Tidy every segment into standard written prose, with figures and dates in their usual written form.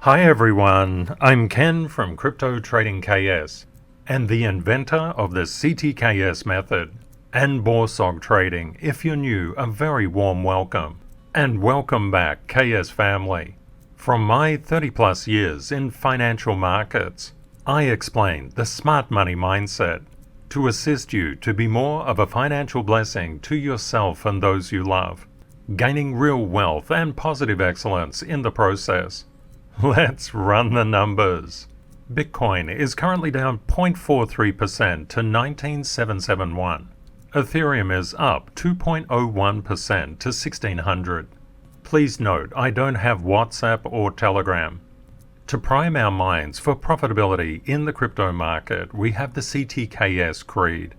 Hi everyone, I'm Ken from CryptoTradingKS and the inventor of the CTKS method and Borsog trading. If you're new, a very warm welcome. And welcome back, KS family. From my 30 plus years in financial markets, I explain the smart money mindset to assist you to be more of a financial blessing to yourself and those you love, gaining real wealth and positive excellence in the process. Let's run the numbers. Bitcoin is currently down 0.43% to 19,771. Ethereum is up 2.01% to 1,600. Please note, I don't have WhatsApp or Telegram. To prime our minds for profitability in the crypto market, we have the CTKS creed.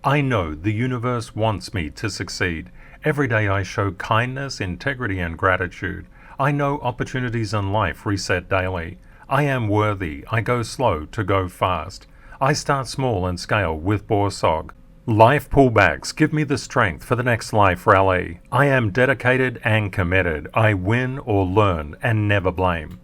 I know the universe wants me to succeed. Every day I show kindness, integrity, and gratitude. I know opportunities in life reset daily. I am worthy. I go slow to go fast. I start small and scale with Borsog. Life pullbacks give me the strength for the next life rally. I am dedicated and committed. I win or learn and never blame.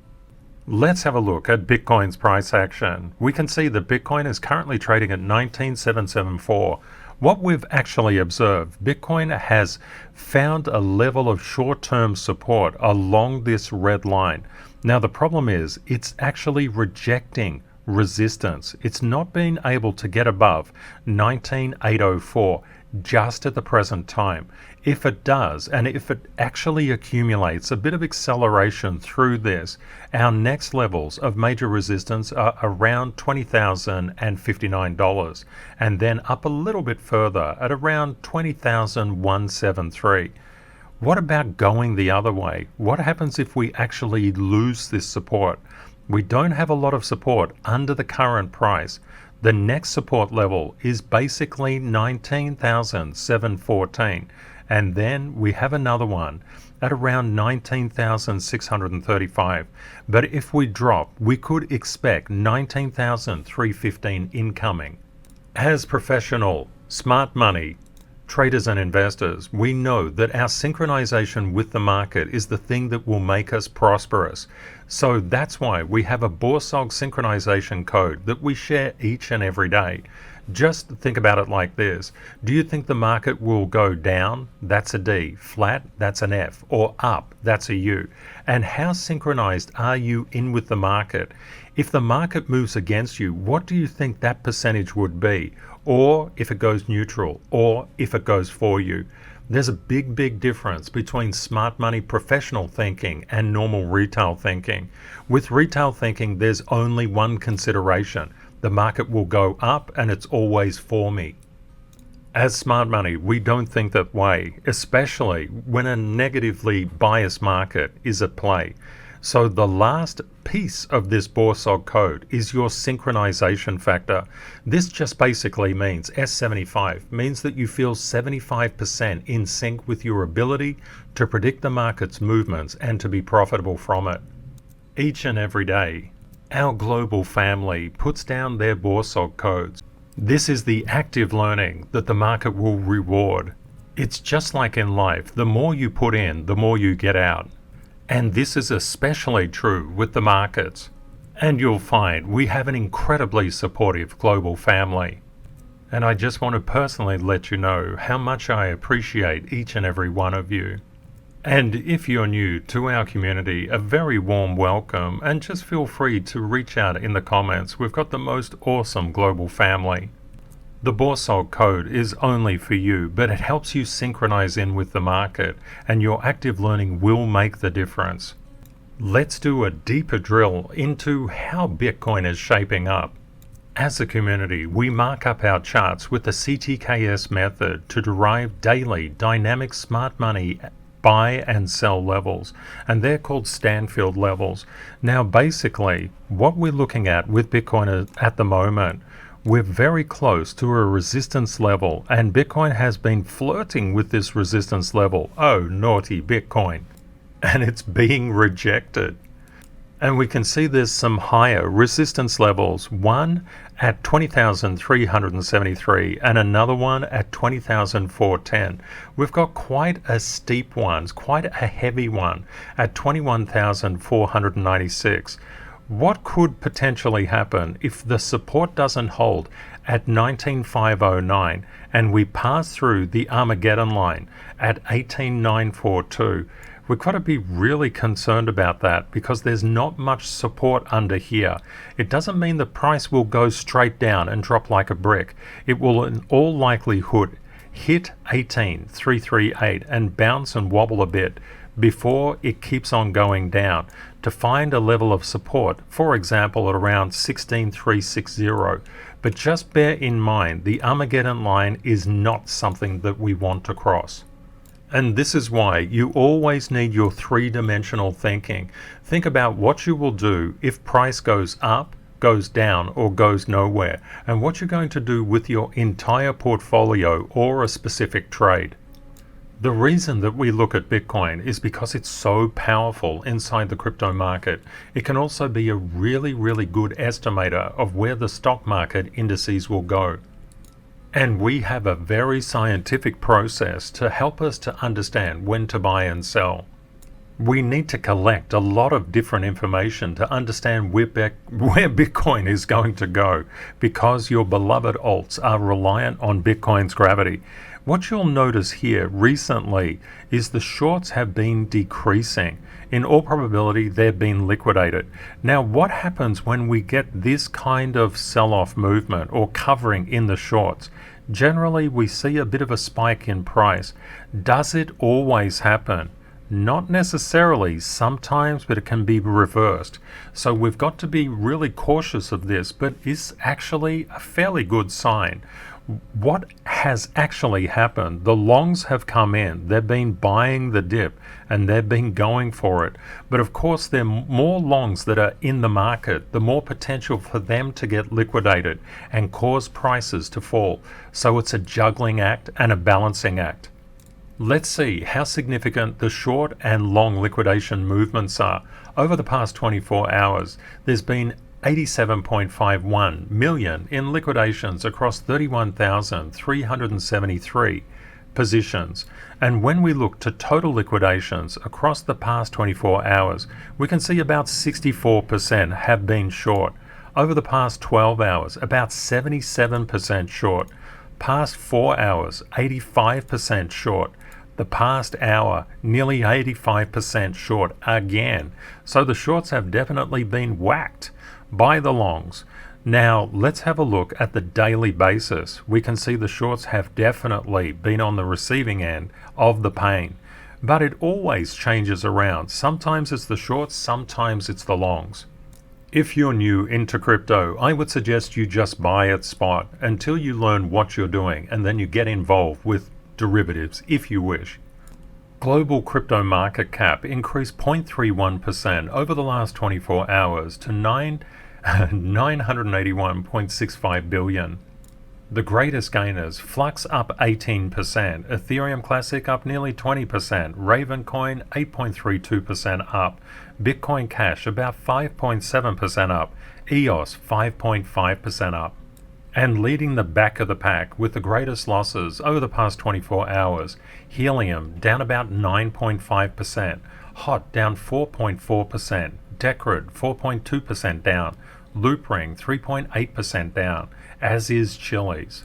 Let's have a look at Bitcoin's price action. We can see that Bitcoin is currently trading at 19,774. What we've actually observed, Bitcoin has found a level of short-term support along this red line. Now the problem is it's actually rejecting resistance. It's not been able to get above 19,804 just at the present time. If it does, and if it actually accumulates a bit of acceleration through this, our next levels of major resistance are around $20,059 and then up a little bit further at around 20,173. What about going the other way? What happens if we actually lose this support? We don't have a lot of support under the current price. The next support level is basically 19,714, and then we have another one at around 19,635. But if we drop, we could expect 19,315 incoming. As professional, smart money traders and investors, we know that our synchronization with the market is the thing that will make us prosperous. So that's why we have a Borsog synchronization code that we share each and every day. Just think about it like this. Do you think the market will go down? That's a D. Flat? That's an F. Or up? That's a U. And how synchronized are you in with the market? If the market moves against you, what do you think that percentage would be? Or if it goes neutral, or if it goes for you? There's a big difference between smart money professional thinking and normal retail thinking. With retail thinking, there's only one consideration. The market will go up and it's always for me. As smart money, we don't think that way, especially when a negatively biased market is at play. So the last piece of this Borsog code is your synchronization factor. This just basically means S75 means that you feel 75% in sync with your ability to predict the market's movements and to be profitable from it. Each and every day, our global family puts down their Borsog codes. This is the active learning that the market will reward. It's just like in life, the more you put in, the more you get out. And this is especially true with the markets. And you'll find we have an incredibly supportive global family. And I just want to personally let you know how much I appreciate each and every one of you. And if you're new to our community, a very warm welcome, and just feel free to reach out in the comments. We've got the most awesome global family. The Borsog code is only for you, but it helps you synchronize in with the market, and your active learning will make the difference. Let's do a deeper drill into how Bitcoin is shaping up. As a community, we mark up our charts with the CTKS method to derive daily dynamic smart money buy and sell levels, and they're called Stanfield levels. Now basically, what we're looking at with Bitcoin at the moment, we're very close to a resistance level, and Bitcoin has been flirting with this resistance level. Oh, naughty Bitcoin. And it's being rejected. And we can see there's some higher resistance levels, one at 20,373 and another one at 20,410. We've got quite a steep one, quite a heavy one at 21,496. What could potentially happen if the support doesn't hold at 19,509 and we pass through the Armageddon line at 18,942? We've got to be really concerned about that because there's not much support under here. It doesn't mean the price will go straight down and drop like a brick. It will in all likelihood hit 18,338 and bounce and wobble a bit before it keeps on going down to find a level of support, for example at around 16,360. But just bear in mind the Armageddon line is not something that we want to cross. And this is why you always need your three-dimensional thinking. Think about what you will do if price goes up, goes down, or goes nowhere, and what you're going to do with your entire portfolio or a specific trade. The reason that we look at Bitcoin is because it's so powerful inside the crypto market. It can also be a really, really good estimator of where the stock market indices will go. And we have a very scientific process to help us to understand when to buy and sell. We need to collect a lot of different information to understand where Bitcoin is going to go, because your beloved alts are reliant on Bitcoin's gravity. What you'll notice here recently is the shorts have been decreasing. In all probability, they've been liquidated. Now, what happens when we get this kind of sell-off movement or covering in the shorts? Generally, we see a bit of a spike in price. Does it always happen? Not necessarily, sometimes, but it can be reversed. So we've got to be really cautious of this, but it's actually a fairly good sign. What has actually happened? The longs have come in, they've been buying the dip and they've been going for it. But of course, there are more longs that are in the market, the more potential for them to get liquidated and cause prices to fall. So it's a juggling act and a balancing act. Let's see how significant the short and long liquidation movements are. Over the past 24 hours, there's been 87.51 million in liquidations across 31,373 positions. And when we look to total liquidations across the past 24 hours, we can see about 64% have been short. Over the past 12 hours, about 77% short. Past 4 hours, 85% short. The past hour, nearly 85% short again. So the shorts have definitely been whacked by the longs. Now let's have a look at the daily basis. We can see the shorts have definitely been on the receiving end of the pain, but it always changes around. Sometimes it's the shorts, sometimes it's the longs. If you're new into crypto, I would suggest you just buy at spot until you learn what you're doing, and then you get involved with derivatives if you wish. Global crypto market cap increased 0.31% over the last 24 hours to 981.65 billion. The greatest gainers: Flux up 18%, Ethereum Classic up nearly 20%, Ravencoin 8.32% up, Bitcoin Cash about 5.7% up, EOS 5.5% up. And leading the back of the pack with the greatest losses over the past 24 hours, Helium down about 9.5%, HOT down 4.4%, Decred 4.2% down, Loopring 3.8% down, as is Chiliz.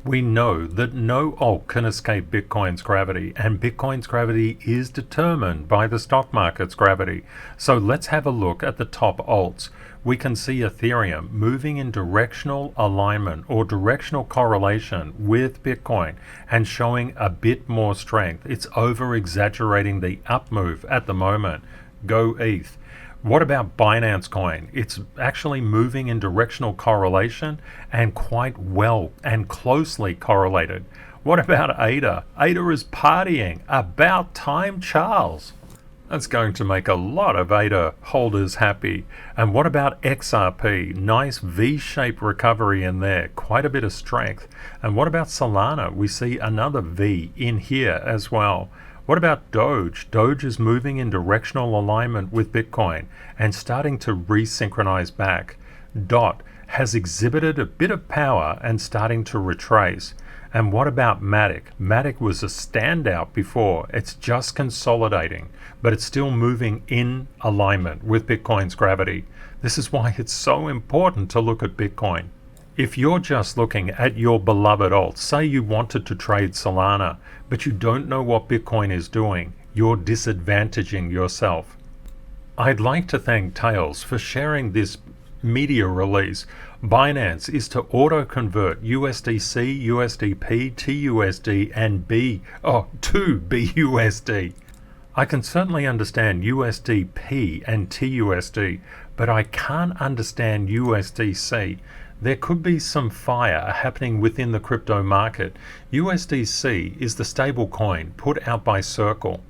We know that no alt can escape Bitcoin's gravity, and Bitcoin's gravity is determined by the stock market's gravity. So let's have a look at the top alts. We can see Ethereum moving in directional alignment or directional correlation with Bitcoin and showing a bit more strength. It's over-exaggerating the up move at the moment. Go ETH. What about Binance Coin? It's actually moving in directional correlation and quite well and closely correlated. What about ADA? ADA is partying. About time, Charles. That's going to make a lot of ADA holders happy. And what about XRP? Nice V-shaped recovery in there. Quite a bit of strength. And what about Solana? We see another V in here as well. What about Doge? Doge is moving in directional alignment with Bitcoin and starting to resynchronize back. DOT has exhibited a bit of power and starting to retrace. And what about Matic? Matic was a standout before. It's just consolidating, but it's still moving in alignment with Bitcoin's gravity. This is why it's so important to look at Bitcoin. If you're just looking at your beloved alt, say you wanted to trade Solana, but you don't know what Bitcoin is doing, you're disadvantaging yourself. I'd like to thank Tails for sharing this media release. Binance is to auto-convert USDC, USDP, TUSD, and to BUSD. I can certainly understand USDP and TUSD, but I can't understand USDC. There could be some fire happening within the crypto market. USDC is the stablecoin put out by Circle.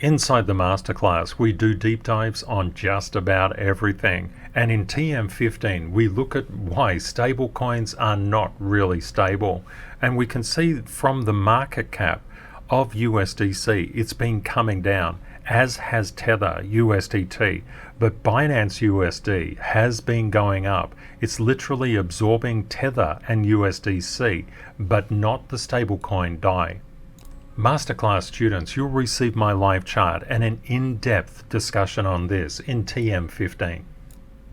Inside the masterclass, we do deep dives on just about everything. And in TM15, we look at why stablecoins are not really stable. And we can see from the market cap of USDC, it's been coming down, as has Tether USDT. But Binance USD has been going up. It's literally absorbing Tether and USDC, but not the stablecoin DAI. Masterclass students, you'll receive my live chart and an in-depth discussion on this in TM15.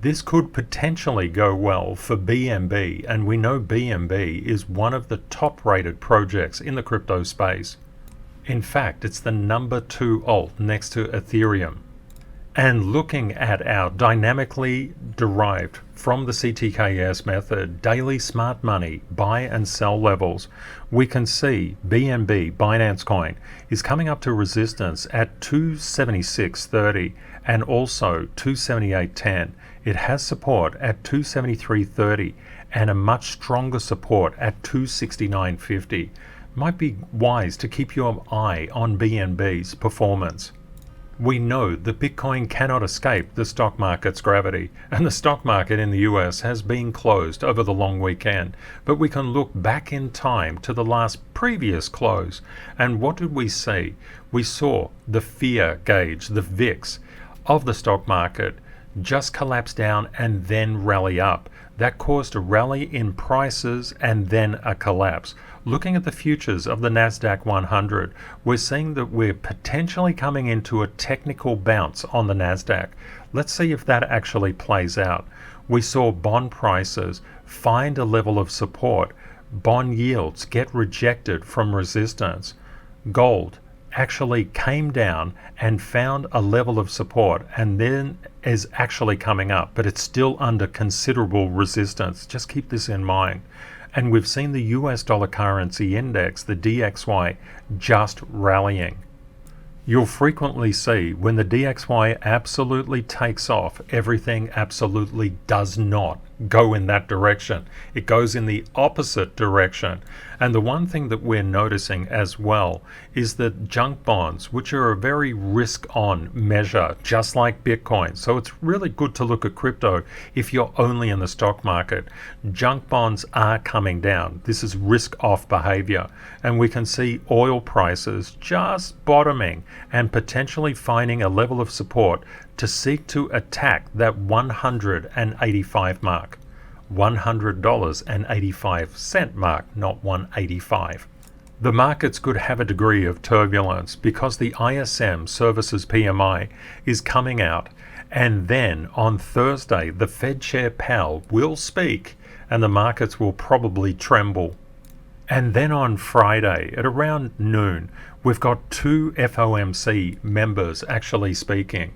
This could potentially go well for BNB, and we know BNB is one of the top-rated projects in the crypto space. In fact, it's the number 2 alt next to Ethereum. And looking at our dynamically derived from the CTKS method daily smart money buy and sell levels, we can see BNB, Binance Coin, is coming up to resistance at 276.30 and also 278.10. It has support at 273.30 and a much stronger support at 269.50. Might be wise to keep your eye on BNB's performance. We know that Bitcoin cannot escape the stock market's gravity, and the stock market in the US has been closed over the long weekend, but we can look back in time to the last previous close, and what did we see? We saw the fear gauge, the VIX, of the stock market just collapse down and then rally up. That caused a rally in prices and then a collapse. Looking at the futures of the Nasdaq 100, we're seeing that we're potentially coming into a technical bounce on the Nasdaq. Let's see if that actually plays out. We saw bond prices find a level of support. Bond yields get rejected from resistance. Gold actually came down and found a level of support and then is actually coming up, but it's still under considerable resistance. Just keep this in mind. And we've seen the US dollar currency index, the DXY, just rallying. You'll frequently see when the DXY absolutely takes off, everything absolutely does not go in that direction. It goes in the opposite direction. And the one thing that we're noticing as well is that junk bonds, which are a very risk-on measure, just like Bitcoin. So it's really good to look at crypto if you're only in the stock market. Junk bonds are coming down. This is risk-off behavior. And we can see oil prices just bottoming and potentially finding a level of support to seek to attack that 185 mark. $100.85 mark, not 185. The markets could have a degree of turbulence because the ISM Services PMI is coming out, and then on Thursday the Fed Chair Powell will speak and the markets will probably tremble. And then on Friday at around noon, we've got 2 FOMC members actually speaking.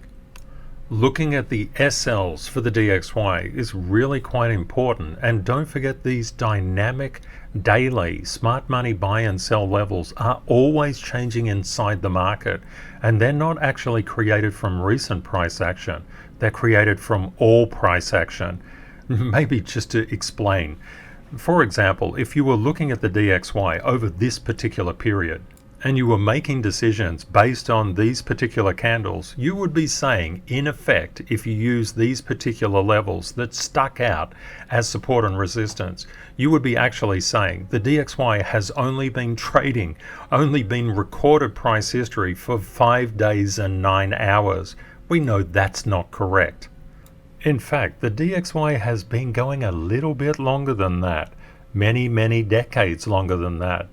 Looking at the SLs for the DXY is really quite important, and don't forget these dynamic daily smart money buy and sell levels are always changing inside the market, and they're not actually created from recent price action, they're created from all price action. Maybe just to explain, for example, if you were looking at the DXY over this particular period, and you were making decisions based on these particular candles, you would be saying, in effect, if you use these particular levels that stuck out as support and resistance, you would be actually saying the DXY has only been trading, only been recorded price history for 5 days and 9 hours. We know that's not correct. In fact, the DXY has been going a little bit longer than that, many decades longer than that.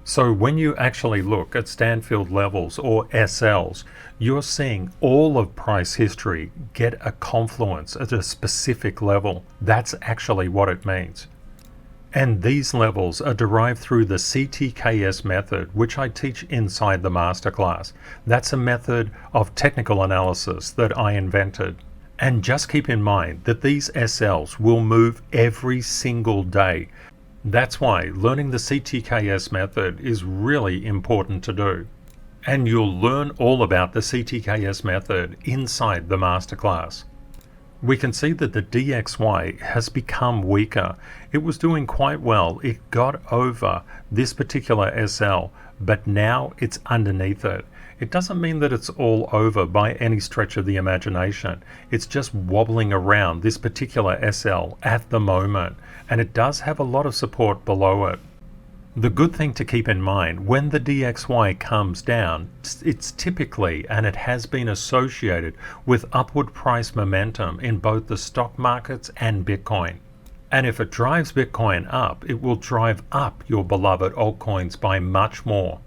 So when you actually look at Stanfield levels or SLs, you're seeing all of price history get a confluence at a specific level. That's actually what it means. And these levels are derived through the CTKS method, which I teach inside the masterclass. That's a method of technical analysis that I invented. And just keep in mind that these SLs will move every single day. That's why learning the CTKS method is really important to do. And you'll learn all about the CTKS method inside the masterclass. We can see that the DXY has become weaker. It was doing quite well. It got over this particular SL, but now it's underneath it. It doesn't mean that it's all over by any stretch of the imagination. It's just wobbling around this particular SL at the moment, and it does have a lot of support below it. The good thing to keep in mind, when the DXY comes down, it's typically, and it has been associated with upward price momentum in both the stock markets and Bitcoin. And if it drives Bitcoin up, it will drive up your beloved altcoins by much more.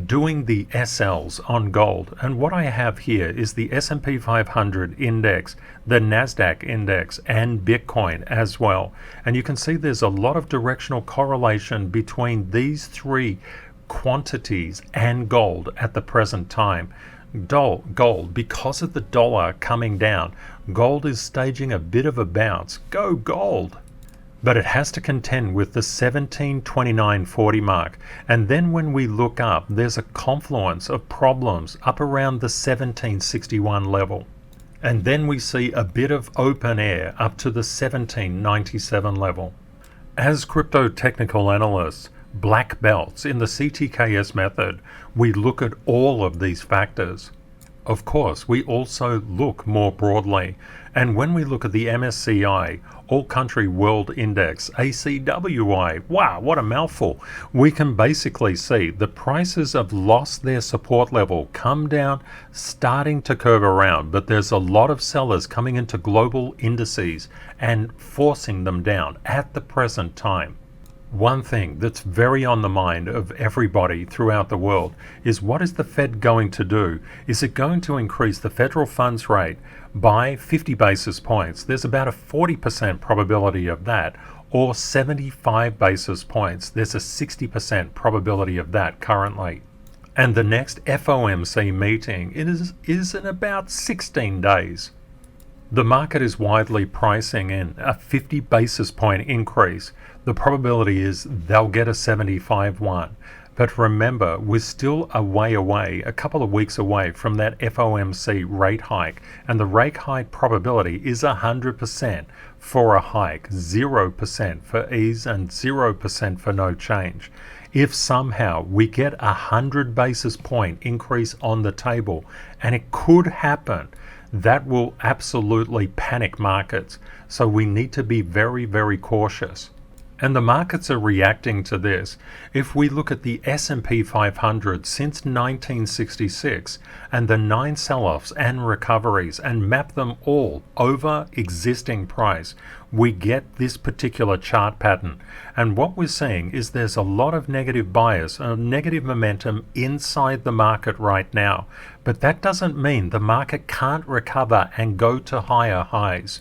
Doing the SLs on gold, and what I have here is the S&P 500 index, the Nasdaq index, and Bitcoin as well. And you can see there's a lot of directional correlation between these three quantities and gold at the present time. Gold, because of the dollar coming down, gold is staging a bit of a bounce. Go gold! But it has to contend with the 1729.40 mark, and then when we look up, there's a confluence of problems up around the 1761 level, and then we see a bit of open air up to the 1797 level. As crypto technical analysts, black belts in the CTKS method, we look at all of these factors. Of course, we also look more broadly, and when we look at the MSCI, All Country World Index, ACWI, wow, what a mouthful, we can basically see the prices have lost their support level, come down, starting to curve around, but there's a lot of sellers coming into global indices and forcing them down at the present time. One thing that's very on the mind of everybody throughout the world is, what is the Fed going to do? Is it going to increase the federal funds rate by 50 basis points? There's about a 40% probability of that, or 75 basis points. There's a 60% probability of that currently. And the next FOMC meeting is in about 16 days. The market is widely pricing in a 50 basis point increase. The probability is they'll get a 75 one. But remember, we're still a way away, a couple of weeks away from that FOMC rate hike. And the rate hike probability is 100% for a hike, 0% for ease, and 0% for no change. If somehow we get a 100 basis point increase on the table, and it could happen, that will absolutely panic markets. So we need to be very cautious. And the markets are reacting to this. If we look at the S&P 500 since 1966 and the 9 sell-offs and recoveries and map them all over existing price, we get this particular chart pattern. And what we're seeing is there's a lot of negative bias, negative momentum inside the market right now. But that doesn't mean the market can't recover and go to higher highs.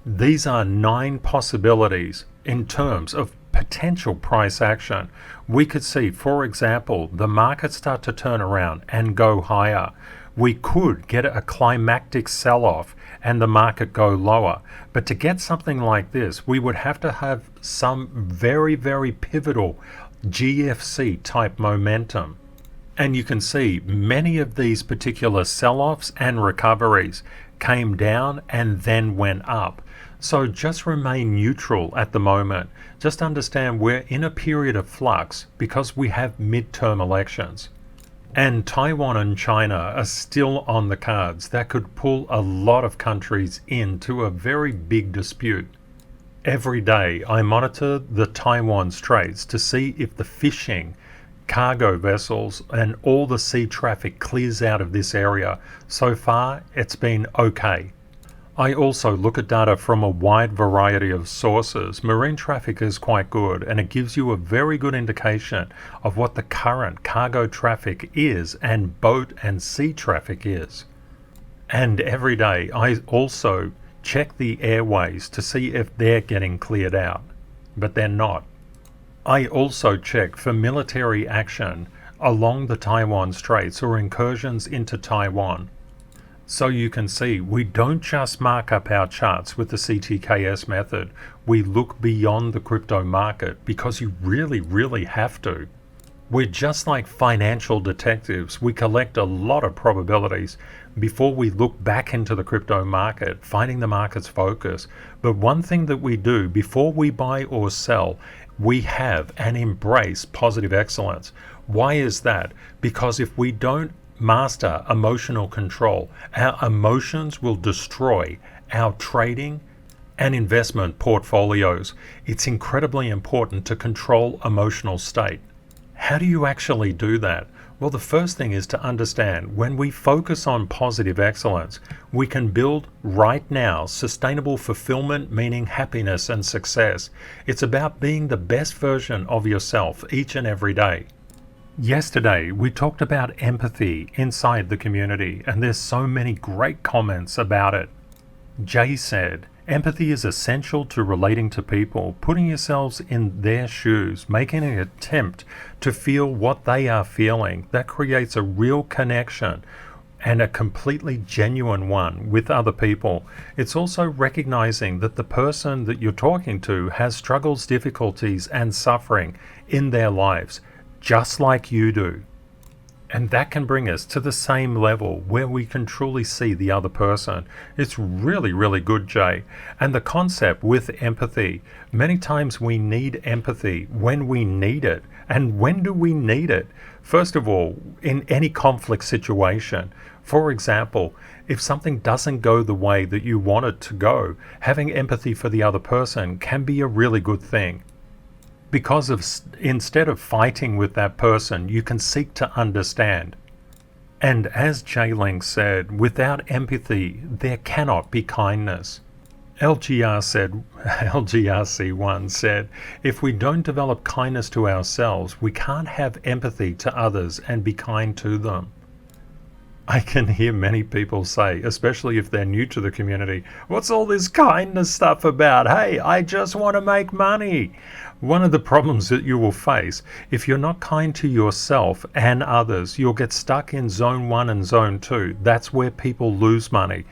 These are 9 possibilities in terms of potential price action. We could see, for example, the market start to turn around and go higher. We could get a climactic sell-off and the market go lower. But to get something like this, we would have to have some very pivotal GFC type momentum. And you can see many of these particular sell-offs and recoveries came down and then went up. So just remain neutral at the moment. Just understand we're in a period of flux because we have midterm elections. And Taiwan and China are still on the cards. That could pull a lot of countries into a very big dispute. Every day I monitor the Taiwan Straits to see if the fishing, cargo vessels and all the sea traffic clears out of this area. So far it's been okay. I also look at data from a wide variety of sources. Marine traffic is quite good, and it gives you a very good indication of what the current cargo traffic is and boat and sea traffic is. And every day I also check the airways to see if they're getting cleared out, but they're not. I also check for military action along the Taiwan Straits or incursions into Taiwan. So you can see we don't just mark up our charts with the CTKS method, we look beyond the crypto market because you really have to. We're just like financial detectives. We collect a lot of probabilities before we look back into the crypto market, finding the market's focus. But one thing that we do before we buy or sell, we have and embrace positive excellence. Why is that? Because if we don't master emotional control, our emotions will destroy our trading and investment portfolios. It's incredibly important to control emotional state. How do you actually do that? Well, the first thing is to understand when we focus on positive excellence, we can build right now sustainable fulfillment, meaning happiness and success. It's about being the best version of yourself each and every day. Yesterday, we talked about empathy inside the community, and there's so many great comments about it. Jay said, empathy is essential to relating to people, putting yourselves in their shoes, making an attempt to feel what they are feeling. That creates a real connection and a completely genuine one with other people. It's also recognizing that the person that you're talking to has struggles, difficulties, and suffering in their lives, just like you do. And that can bring us to the same level where we can truly see the other person. It's really good, Jay. And the concept with empathy, many times we need empathy when we need it. And when do we need it? First of all, in any conflict situation. For example, if something doesn't go the way that you want it to go, having empathy for the other person can be a really good thing. Because instead of fighting with that person, you can seek to understand. And as J-Link said, without empathy, there cannot be kindness. LGRC1 said, if we don't develop kindness to ourselves, we can't have empathy to others and be kind to them. I can hear many people say, especially if they're new to the community, what's all this kindness stuff about? Hey, I just want to make money. One of the problems that you will face, if you're not kind to yourself and others, you'll get stuck in zone 1 and zone 2. That's where people lose money.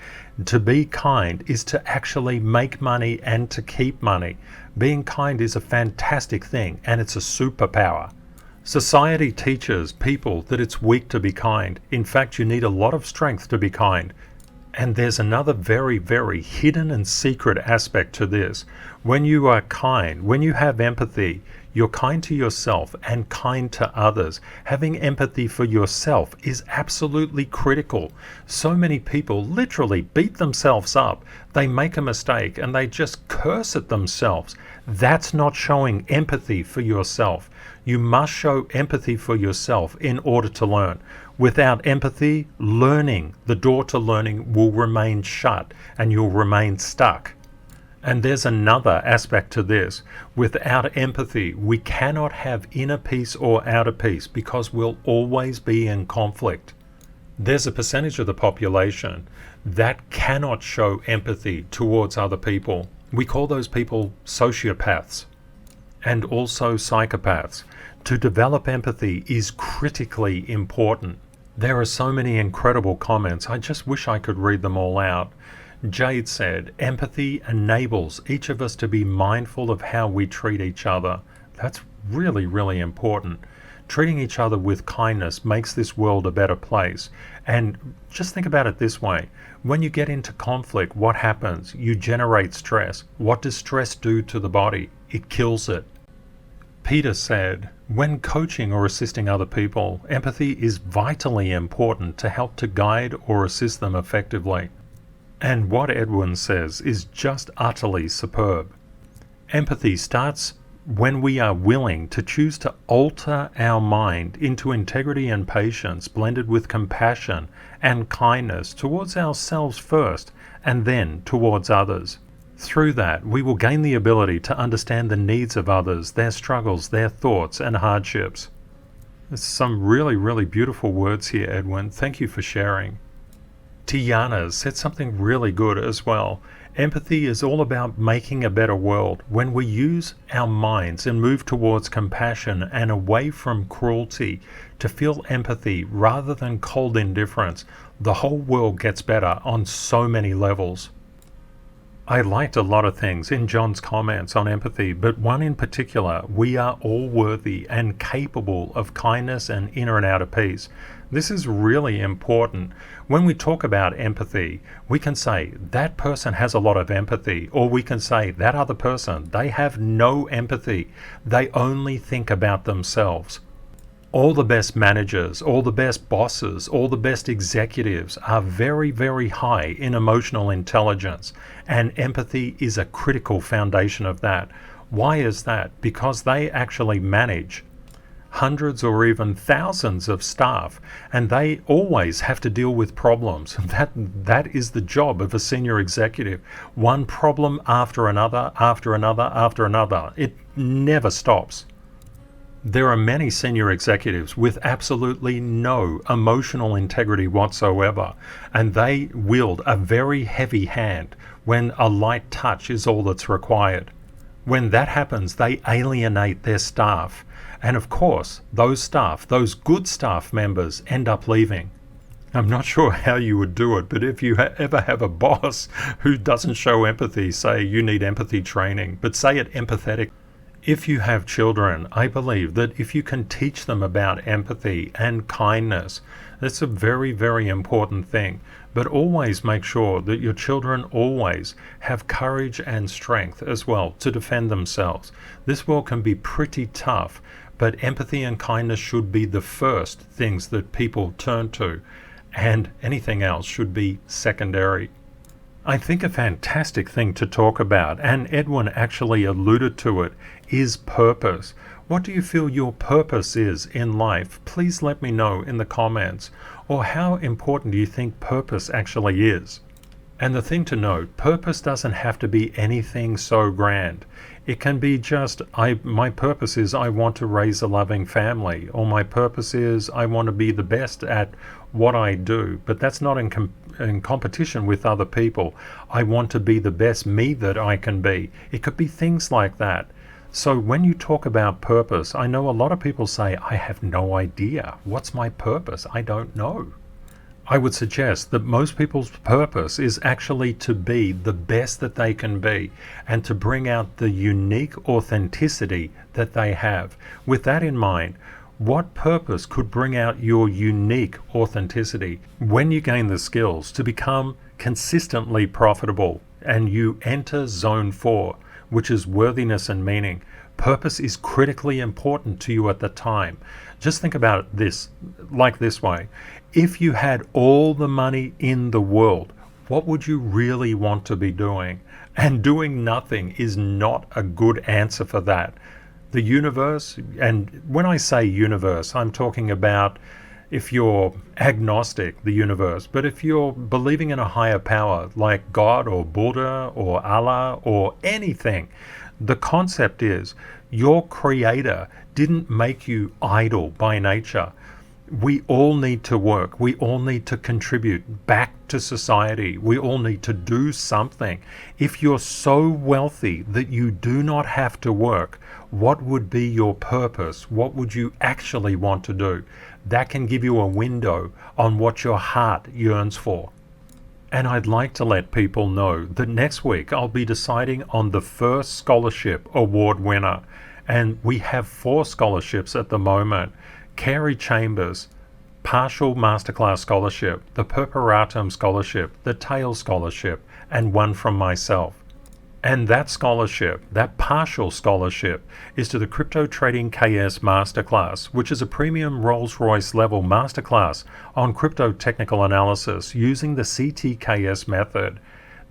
To be kind is to actually make money and to keep money. Being kind is a fantastic thing, and it's a superpower. Society teaches people that it's weak to be kind. In fact, you need a lot of strength to be kind. And there's another very hidden and secret aspect to this. When you are kind, when you have empathy, you're kind to yourself and kind to others. Having empathy for yourself is absolutely critical. So many people literally beat themselves up. They make a mistake and they just curse at themselves. That's not showing empathy for yourself. You must show empathy for yourself in order to learn. Without empathy, learning, the door to learning will remain shut and you'll remain stuck. And there's another aspect to this. Without empathy, we cannot have inner peace or outer peace because we'll always be in conflict. There's a percentage of the population that cannot show empathy towards other people. We call those people sociopaths and also psychopaths. To develop empathy is critically important. There are so many incredible comments. I just wish I could read them all out. Jade said, empathy enables each of us to be mindful of how we treat each other. That's really important. Treating each other with kindness makes this world a better place. And just think about it this way. When you get into conflict, what happens? You generate stress. What does stress do to the body? It kills it. Peter said, when coaching or assisting other people, empathy is vitally important to help to guide or assist them effectively. And what Edwin says is just utterly superb. Empathy starts when we are willing to choose to alter our mind into integrity and patience blended with compassion and kindness towards ourselves first and then towards others. Through that, we will gain the ability to understand the needs of others, their struggles, their thoughts and hardships. There's some really, really beautiful words here, Edwin. Thank you for sharing. Tiana said something really good as well. Empathy is all about making a better world. When we use our minds and move towards compassion and away from cruelty to feel empathy rather than cold indifference, the whole world gets better on so many levels. I liked a lot of things in John's comments on empathy, but one in particular: we are all worthy and capable of kindness and inner and outer peace. This is really important. When we talk about empathy, we can say that person has a lot of empathy, or we can say that other person, they have no empathy. They only think about themselves. All the best managers, all the best bosses, all the best executives are very, very high in emotional intelligence, and empathy is a critical foundation of that. Why is that? Because they actually manage hundreds or even thousands of staff, and they always have to deal with problems. That is the job of a senior executive. One problem after another, after another, after another. It never stops. There are many senior executives with absolutely no emotional integrity whatsoever, and they wield a very heavy hand when a light touch is all that's required. When that happens, they alienate their staff. And of course, those staff, those good staff members, end up leaving. I'm not sure how you would do it, but if you ever have a boss who doesn't show empathy, say you need empathy training, but say it empathetic. If you have children, I believe that if you can teach them about empathy and kindness, that's a very, very important thing. But always make sure that your children always have courage and strength as well to defend themselves. This world can be pretty tough, but empathy and kindness should be the first things that people turn to, and anything else should be secondary. I think a fantastic thing to talk about, and Edwin actually alluded to it, is purpose. What do you feel your purpose is in life? Please let me know in the comments. Or how important do you think purpose actually is? And the thing to note, purpose doesn't have to be anything so grand. It can be just, my purpose is I want to raise a loving family, or my purpose is I want to be the best at what I do, but that's not in competition with other people. I want to be the best me that I can be. It could be things like that. So when you talk about purpose, I know a lot of people say, I have no idea. What's my purpose? I don't know. I would suggest that most people's purpose is actually to be the best that they can be and to bring out the unique authenticity that they have. With that in mind, what purpose could bring out your unique authenticity? When you gain the skills to become consistently profitable and you enter zone 4, which is worthiness and meaning, purpose is critically important to you at the time. Just think about this like this way. If you had all the money in the world, what would you really want to be doing? And doing nothing is not a good answer for that. The universe, and when I say universe, I'm talking about if you're agnostic, the universe, but if you're believing in a higher power like God or Buddha or Allah or anything, the concept is your creator didn't make you idle by nature. We all need to work. We all need to contribute back to society. We all need to do something. If you're so wealthy that you do not have to work, what would be your purpose? What would you actually want to do? That can give you a window on what your heart yearns for. And I'd like to let people know that next week I'll be deciding on the first scholarship award winner. And we have 4 scholarships at the moment. Carey Chambers, partial masterclass scholarship, the Perperatum scholarship, the Tail scholarship, and one from myself. And that scholarship, that partial scholarship, is to the CryptoTradingKS Masterclass, which is a premium Rolls-Royce level masterclass on crypto technical analysis using the CTKS method.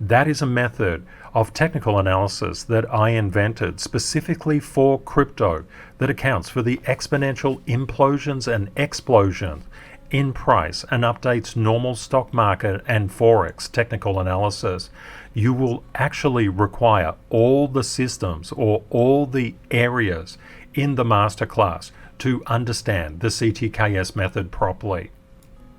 That is a method of technical analysis that I invented specifically for crypto that accounts for the exponential implosions and explosions in price and updates normal stock market and forex technical analysis. You will actually require all the systems or all the areas in the masterclass to understand the CTKS method properly.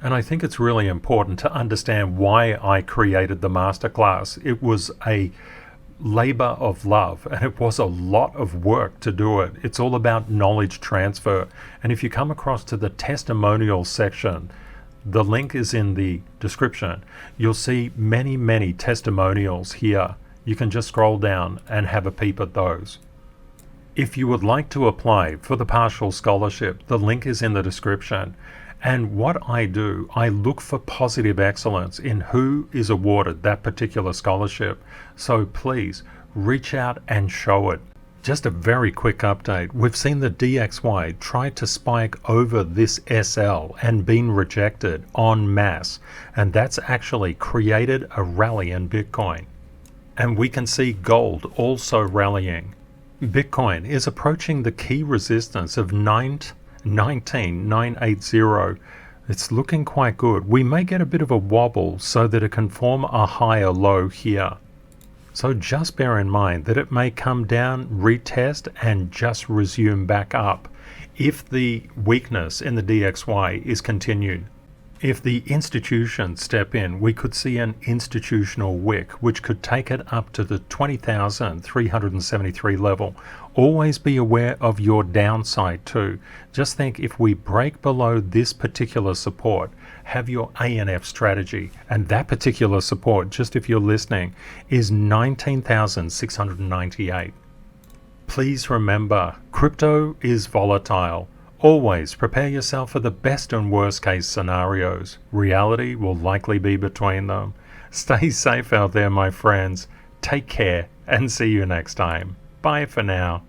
And I think it's really important to understand why I created the masterclass. It was a labor of love, and it was a lot of work to do it. It's all about knowledge transfer. And if you come across to the testimonial section, the link is in the description. You'll see many testimonials here. You can just scroll down and have a peep at those. If you would like to apply for the partial scholarship, the link is in the description. And what I do, I look for positive excellence in who is awarded that particular scholarship. So please reach out and show it. Just a very quick update. We've seen the DXY try to spike over this SL and been rejected en masse. And that's actually created a rally in Bitcoin. And we can see gold also rallying. Bitcoin is approaching the key resistance of 19,980. It's looking quite good. We may get a bit of a wobble so that it can form a higher low here. So just bear in mind that it may come down, retest, and just resume back up if the weakness in the DXY is continued. If the institutions step in, we could see an institutional wick, which could take it up to the 20,373 level. Always be aware of your downside too. Just think, if we break below this particular support, have your ANF strategy. And that particular support, just if you're listening, is 19,698. Please remember, crypto is volatile. Always prepare yourself for the best and worst case scenarios. Reality will likely be between them. Stay safe out there, my friends. Take care and see you next time. Bye for now.